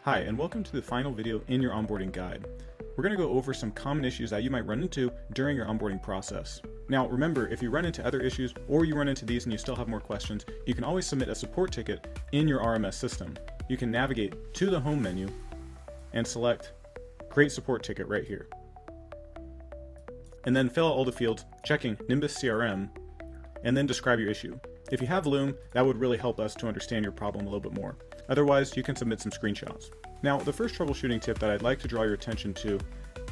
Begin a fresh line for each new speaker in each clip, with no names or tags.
Hi, and welcome to the final video in your onboarding guide. We're going to go over some common issues that you might run into during your onboarding process. Now, remember, if you run into other issues or you run into these and you still have more questions, you can always submit a support ticket in your RMS system. You can navigate to the home menu and select Create Support Ticket right here. And then fill out all the fields, checking Nimbus CRM, and then describe your issue. If you have Loom, that would really help us to understand your problem a little bit more. Otherwise, you can submit some screenshots. Now, the first troubleshooting tip that I'd like to draw your attention to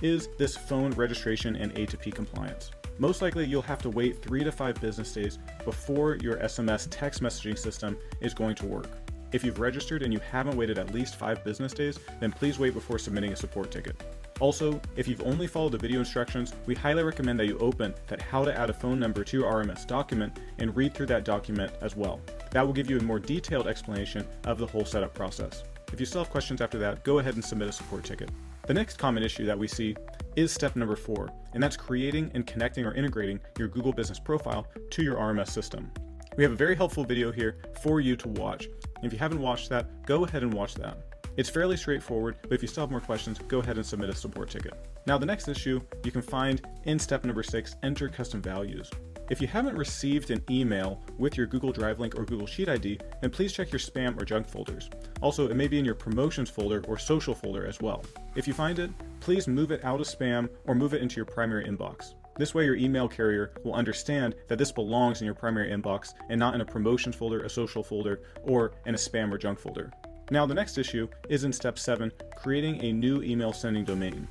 is this phone registration and A2P compliance. Most likely, you'll have to wait 3 to 5 business days before your SMS text messaging system is going to work. If you've registered and you haven't waited at least 5 business days, then please wait before submitting a support ticket. Also, if you've only followed the video instructions, we highly recommend that you open that How to Add a Phone Number to Your RMS document and read through that document as well. That will give you a more detailed explanation of the whole setup process. If you still have questions after that, go ahead and submit a support ticket. The next common issue that we see is step number 4, and that's creating and connecting or integrating your Google Business Profile to your RMS system. We have a very helpful video here for you to watch. If you haven't watched that, go ahead and watch that. It's fairly straightforward, but if you still have more questions, go ahead and submit a support ticket. Now, the next issue you can find in step number 6, enter custom values. If you haven't received an email with your Google Drive link or Google Sheet ID, then please check your spam or junk folders. Also, it may be in your promotions folder or social folder as well. If you find it, please move it out of spam or move it into your primary inbox. This way your email carrier will understand that this belongs in your primary inbox and not in a promotions folder, a social folder, or in a spam or junk folder. Now, the next issue is in step 7, creating a new email sending domain.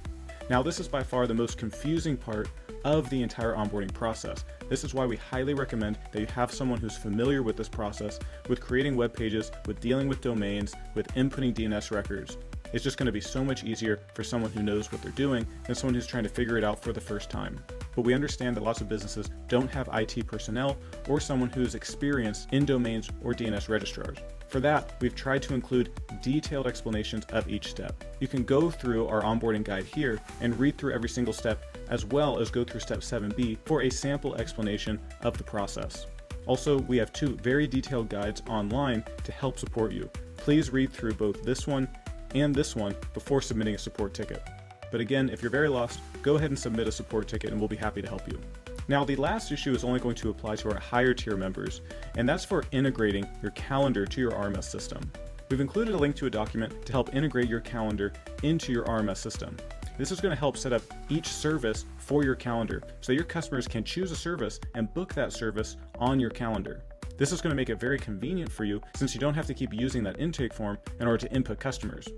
Now, this is by far the most confusing part of the entire onboarding process. This is why we highly recommend that you have someone who's familiar with this process, with creating web pages, with dealing with domains, with inputting DNS records. It's just going to be so much easier for someone who knows what they're doing than someone who's trying to figure it out for the first time. But we understand that lots of businesses don't have IT personnel or someone who's experienced in domains or DNS registrars. For that, we've tried to include detailed explanations of each step. You can go through our onboarding guide here and read through every single step, as well as go through step 7b for a sample explanation of the process. Also, we have 2 very detailed guides online to help support you. Please read through both this one and this one before submitting a support ticket. But again, if you're very lost, go ahead and submit a support ticket and we'll be happy to help you. Now, the last issue is only going to apply to our higher tier members, and that's for integrating your calendar to your RMS system. We've included a link to a document to help integrate your calendar into your RMS system. This is going to help set up each service for your calendar so your customers can choose a service and book that service on your calendar. This is going to make it very convenient for you since you don't have to keep using that intake form in order to input customers.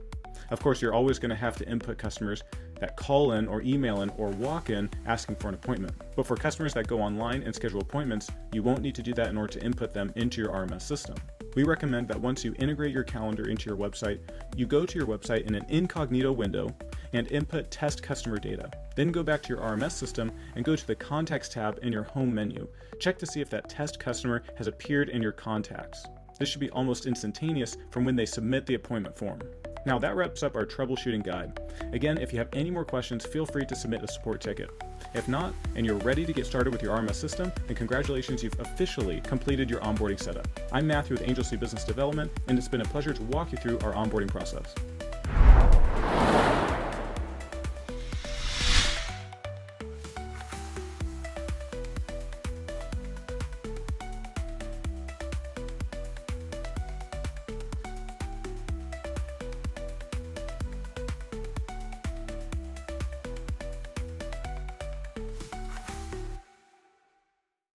Of course, you're always going to have to input customers that call in or email in or walk in asking for an appointment. But for customers that go online and schedule appointments, you won't need to do that in order to input them into your RMS system. We recommend that once you integrate your calendar into your website, you go to your website in an incognito window and input test customer data. Then go back to your RMS system and go to the Contacts tab in your home menu. Check to see if that test customer has appeared in your contacts. This should be almost instantaneous from when they submit the appointment form. Now, that wraps up our troubleshooting guide. Again, if you have any more questions, feel free to submit a support ticket. If not, and you're ready to get started with your RMS system, then congratulations, you've officially completed your onboarding setup. I'm Matthew with Angel Business Development, and it's been a pleasure to walk you through our onboarding process.